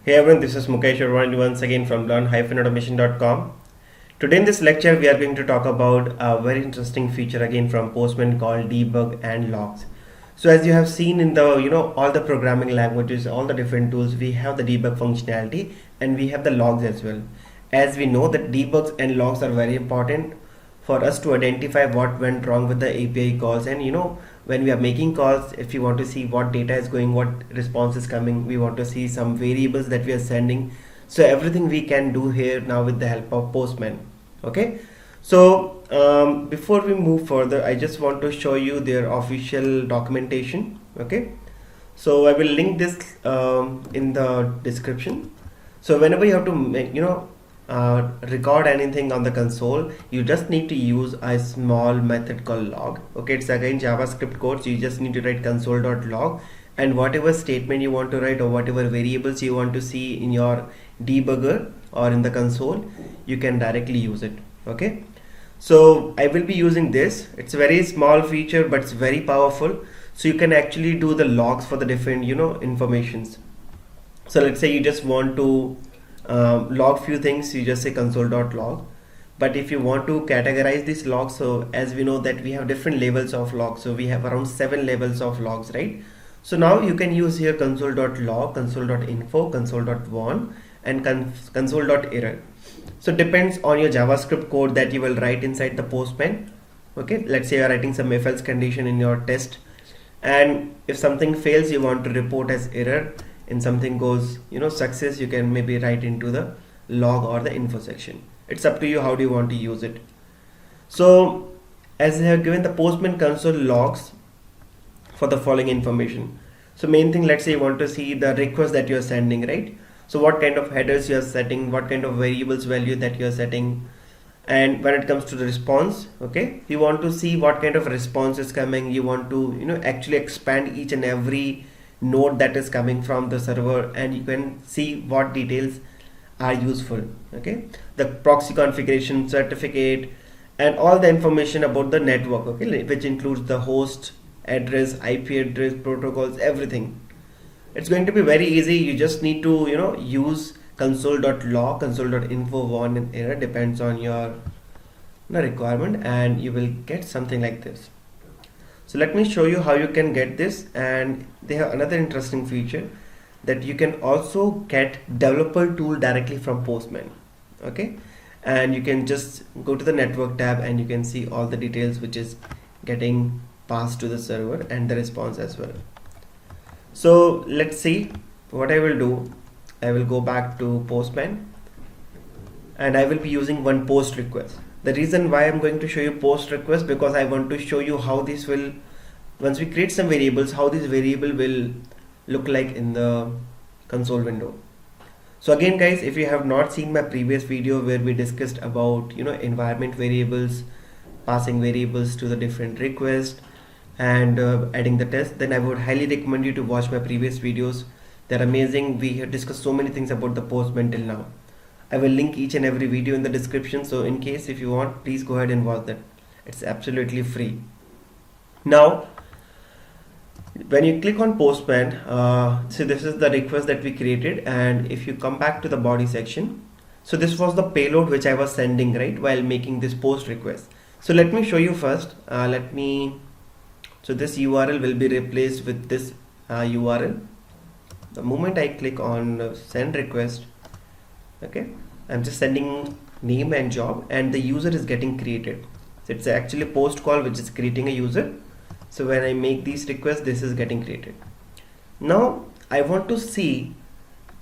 Hey everyone, this is Mukesh Urwani once again from learn-automation.com. Today in this lecture, we are going to talk about a very interesting feature again from Postman called debug and logs. So as you have seen in the, all the programming languages, all the different tools, we have the debug functionality and we have the logs as well. As we know that debugs and logs are very important for us to identify what went wrong with the API calls, and when we are making calls, if you want to see what data is going, what response is coming, we want to see some variables that we are sending. So everything we can do here now with the help of Postman. Okay, so before we move further, I just want to show you their official documentation. Okay, so I will link this in the description. So whenever you have to make, record anything on the console, you just need to use a small method called log. Okay, it's again JavaScript code, so you just need to write console.log, and whatever statement you want to write or whatever variables you want to see in your debugger or in the console, you can directly use it. Okay, so I will be using this. It's a very small feature but it's very powerful, so you can actually do the logs for the different informations. So let's say you just want to log few things, you just say console.log. But if you want to categorize these logs, so as we know that we have different levels of logs, so we have around 7 levels of logs, right? So now you can use here console.log, console.info, console.warn, and console.error. So it depends on your JavaScript code that you will write inside the Postman. Okay, let's say you are writing some if else condition in your test, and if something fails, you want to report as error, and something goes success, you can maybe write into the log or the info section. It's up to you how do you want to use it. So as I have given the Postman console logs for the following information. So main thing, let's say you want to see the request that you are sending, right? So what kind of headers you are setting, what kind of variables value that you are setting, and when it comes to the response, okay, you want to see what kind of response is coming. You want to actually expand each and every node that is coming from the server, and you can see what details are useful. Okay, the proxy configuration certificate and all the information about the network, okay, which includes the host address, IP address, protocols, everything. It's going to be very easy. You just need to use console.log, console.info, warn, and error, depends on your requirement, and you will get something like this. So let me show you how you can get this. And they have another interesting feature that you can also get developer tool directly from Postman. Okay, and you can just go to the network tab and you can see all the details which is getting passed to the server and the response as well. So let's see what I will do. I will go back to Postman and I will be using one post request. The reason why I'm going to show you post request, because I want to show you how this will, once we create some variables, how this variable will look like in the console window. So again guys, if you have not seen my previous video where we discussed about environment variables, passing variables to the different requests, and adding the test, then I would highly recommend you to watch my previous videos. They're amazing. We have discussed so many things about the Postman till now. I will link each and every video in the description, so in case if you want, please go ahead and watch that. It's absolutely free. Now when you click on Postman, so this is the request that we created, and if you come back to the body section, so this was the payload which I was sending right while making this post request. So let me show you first. So this URL will be replaced with this URL. The moment I click on send request, okay, I'm just sending name and job, and the user is getting created. So it's actually post call which is creating a user. So when I make these requests, this is getting created. Now I want to see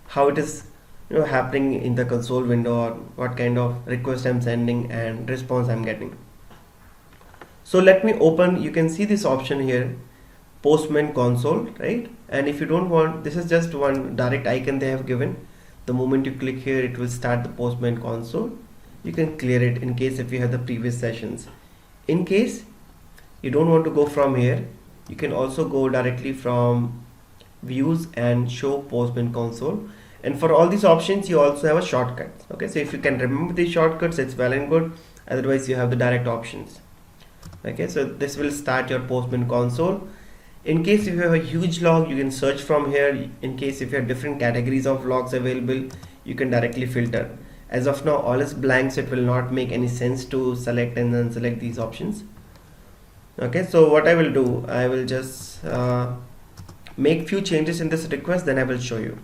how it is happening in the console window, or what kind of request I'm sending and response I'm getting. So let me open, you can see this option here, Postman console, right? And if you don't want, this is just one direct icon they have given. The moment you click here, it will start the Postman console. You can clear it in case if you have the previous sessions. In case you don't want to go from here, you can also go directly from views and show Postman console. And for all these options, you also have a shortcut. Okay, so if you can remember these shortcuts, it's well and good. Otherwise, you have the direct options. Okay, so this will start your Postman console. In case if you have a huge log, you can search from here. In case if you have different categories of logs available, you can directly filter. As of now, all is blank, so it will not make any sense to select and then select these options. Okay, so what I will do, I will just make few changes in this request, then I will show you.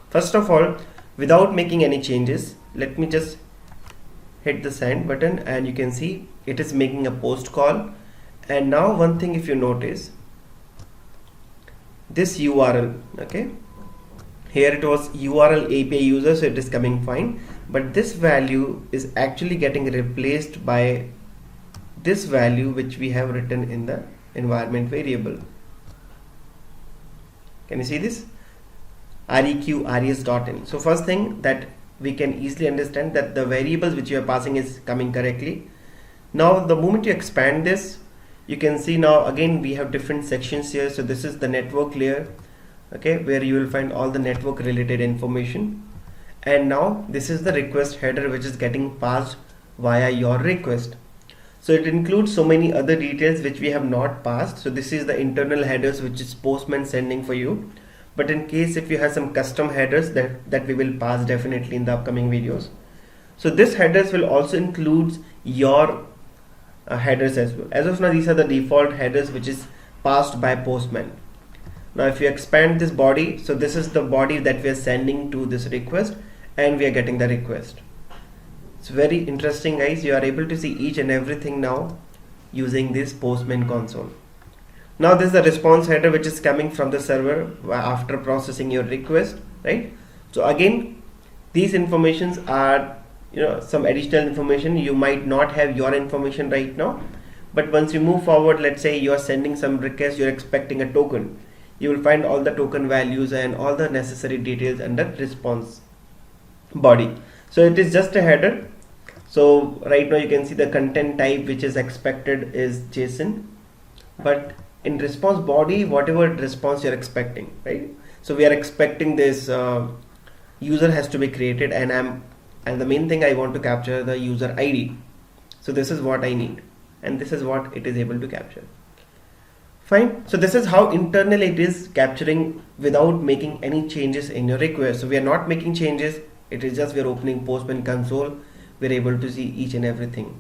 First of all, without making any changes, let me just hit the send button, and you can see it is making a post call. And now one thing, if you notice this URL, okay, here it was URL API user, so it is coming fine, but this value is actually getting replaced by this value which we have written in the environment variable. Can you see this? req.res.in. So first thing that we can easily understand that the variables which you are passing is coming correctly. Now the moment you expand this, you can see now again we have different sections here. So this is the network layer, okay, where you will find all the network related information. And now this is the request header which is getting passed via your request. So it includes so many other details which we have not passed. So this is the internal headers which is Postman sending for you. But in case if you have some custom headers that we will pass definitely in the upcoming videos. So this headers will also include your headers as well. As of now, these are the default headers which is passed by Postman. Now if you expand this body, so this is the body that we are sending to this request, and we are getting the request. It's very interesting, guys. You are able to see each and everything now using this Postman console. Now this is the response header which is coming from the server after processing your request, right? So again, these informations are, you know, some additional information. You might not have your information right now, but once you move forward, let's say you are sending some request, you're expecting a token, you will find all the token values and all the necessary details under response body. So it is just a header. So right now you can see the content type which is expected is JSON, but in response body, whatever response you're expecting, right? So we are expecting this user has to be created, and the main thing I want to capture the user ID. So this is what I need, and this is what it is able to capture. Fine. So this is how internally it is capturing without making any changes in your request. So we are not making changes. It is just we are opening Postman console. We're able to see each and everything.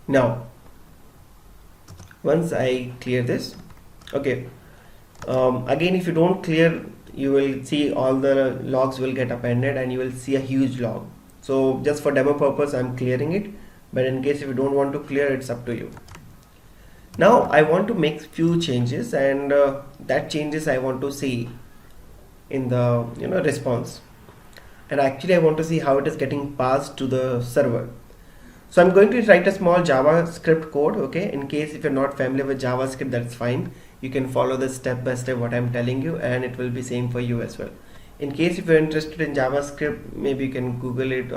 Now, once I clear this, okay, again if you don't clear, you will see all the logs will get appended and you will see a huge log. So just for demo purpose I'm clearing it, but in case if you don't want to clear, it's up to you. Now I want to make few changes, and that changes I want to see in the response, and actually I want to see how it is getting passed to the server. So I'm going to write a small JavaScript code, okay? In case if you're not familiar with JavaScript, that's fine. You can follow this step by step what I'm telling you, and it will be same for you as well. In case if you're interested in JavaScript, maybe you can Google it.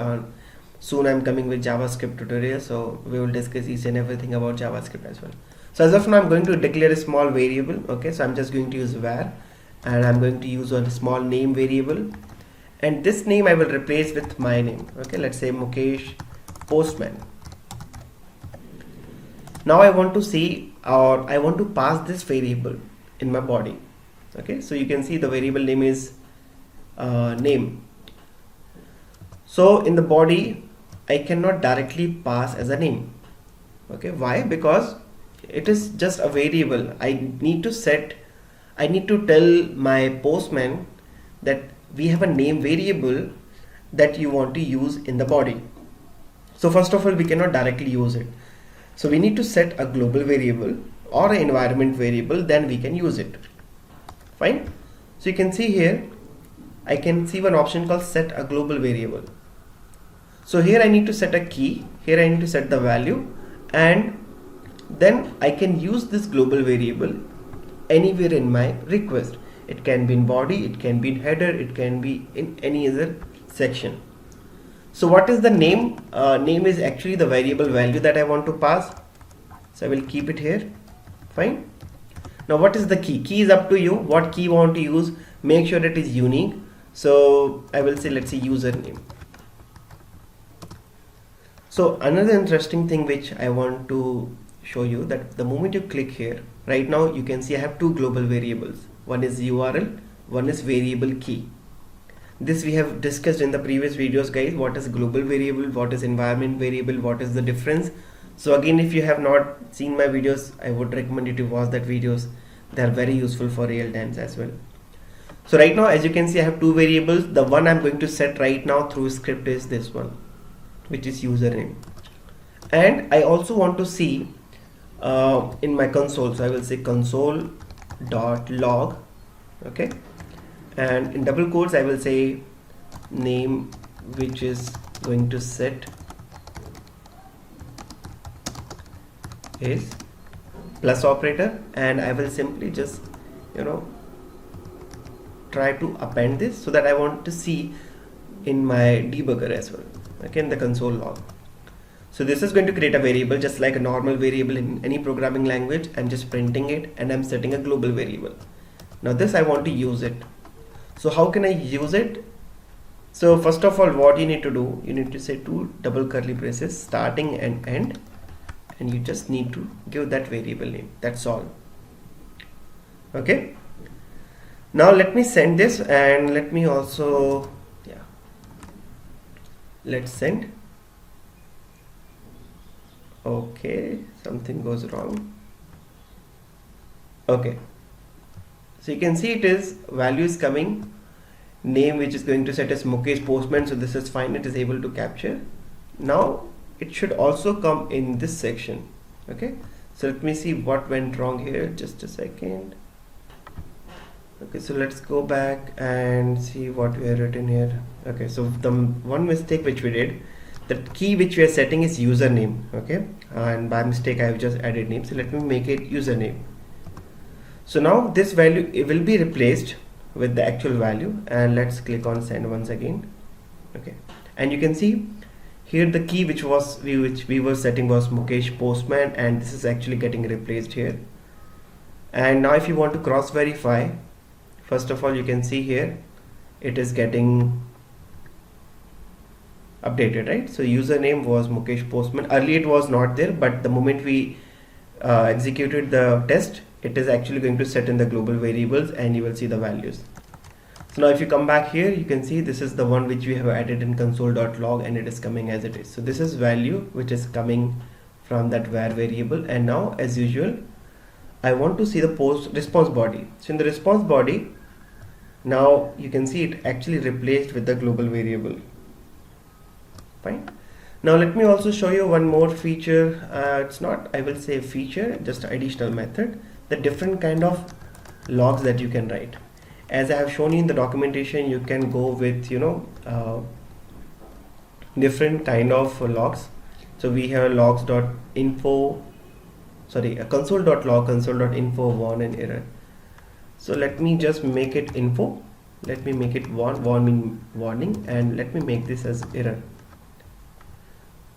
Soon I'm coming with JavaScript tutorial, so we will discuss each and everything about JavaScript as well. So as of now, I'm going to declare a small variable, okay? So I'm just going to use var, and I'm going to use a small name variable, and this name I will replace with my name, okay? Let's say Mukesh Postman. Now I want to see, or I want to pass this variable in my body, okay? So you can see the variable name is name. So in the body I cannot directly pass as a name, okay? Why? Because it is just a variable. I need to tell my Postman that we have a name variable that you want to use in the body. So first of all, we cannot directly use it. So we need to set a global variable or an environment variable, then we can use it. Fine. So you can see here, I can see one option called set a global variable. So here I need to set a key, here I need to set the value, and then I can use this global variable anywhere in my request. It can be in body, it can be in header, it can be in any other section. So what is the name? Name is actually the variable value that I want to pass. So I will keep it here. Fine. Now what is the key? Key is up to you. What key you want to use? Make sure it is unique. So I will say, let's say username. So another interesting thing which I want to show you that the moment you click here, right now you can see I have two global variables. One is URL, one is variable key. This we have discussed in the previous videos, guys. What is global variable, what is environment variable, what is the difference. So again, if you have not seen my videos, I would recommend you to watch that videos. They are very useful for real times as well. So right now, as you can see, I have two variables. The one I'm going to set right now through script is this one, which is username. And I also want to see in my console, so I will say console.log, okay, and in double quotes I will say name, which is going to set is plus operator, and I will simply just try to append this so that I want to see in my debugger as well, okay, in the console log. So this is going to create a variable just like a normal variable in any programming language. I'm just printing it and I'm setting a global variable. Now this I want to use it. So how can I use it? So first of all, what you need to do, you need to say two double curly braces starting and end, and you just need to give that variable name. That's all. Okay. Now let me send this, and let me also, let's send. Okay, something goes wrong. Okay, so you can see it is value is coming, name which is going to set as Mukesh Postman, so this is fine, it is able to capture. Now it should also come in this section. Okay, so let me see what went wrong here, just a second. Okay, so let's go back and see what we have written here. Okay, so the one mistake which we did, the key which we are setting is username, okay, and by mistake I have just added name, so let me make it username. So now this value, it will be replaced with the actual value, and let's click on send once again. Okay, and you can see here the key which we were setting was Mukesh Postman, and this is actually getting replaced here. And now if you want to cross verify, first of all you can see here it is getting updated, right? So username was Mukesh Postman. Earlier it was not there, but the moment we executed the test, it is actually going to set in the global variables, and you will see the values. So now if you come back here, you can see this is the one which we have added in console.log, and it is coming as it is. So this is value which is coming from that var variable. And now as usual, I want to see the post response body. So in the response body, now you can see it actually replaced with the global variable. Fine. Now let me also show you one more feature. It's not, I will say, feature, just additional method, the different kind of logs that you can write. As I have shown you in the documentation, you can go with different kind of logs. So we have logs.info, sorry, a console.log, console.info, warn and error. So let me just make it info, let me make it warn mean warning, and let me make this as error.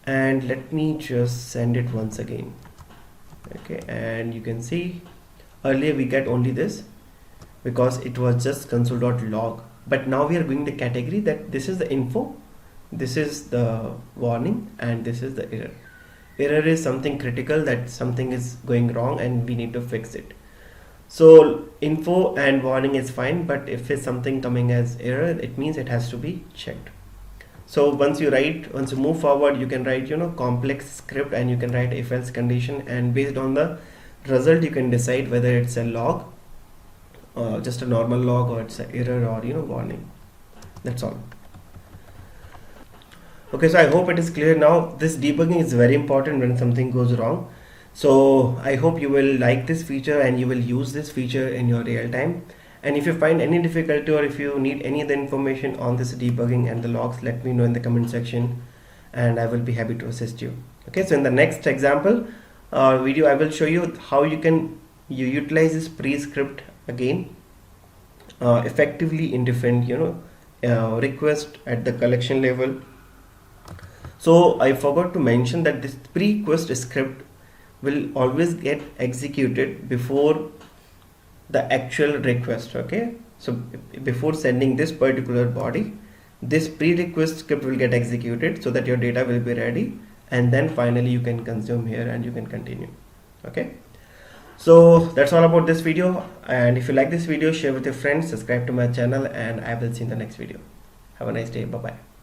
And let me just send it once again. Okay, and you can see earlier we get only this because it was just console.log, but now we are going the category that this is the info, this is the warning, and this is the error. Error is something critical, that something is going wrong and we need to fix it. So info and warning is fine, but if it's something coming as error, it means it has to be checked. So once you move forward, you can write complex script, and you can write if else condition, and based on the result you can decide whether it's a log, just a normal log, or it's an error, or warning. That's all. Okay, so I hope it is clear now. This debugging is very important when something goes wrong. So I hope you will like this feature and you will use this feature in your real time. And if you find any difficulty, or if you need any other information on this debugging and the logs, let me know in the comment section, and I will be happy to assist you. Okay, so in the next example video, I will show you how you can utilize this pre-script again effectively in different request at the collection level. So I forgot to mention that this pre-request script will always get executed before the actual request. Okay, so before sending this particular body, this pre-request script will get executed so that your data will be ready, and then finally you can consume here and you can continue. Okay, so that's all about this video, and if you like this video, share with your friends, subscribe to my channel, and I will see you in the next video. Have a nice day. Bye bye.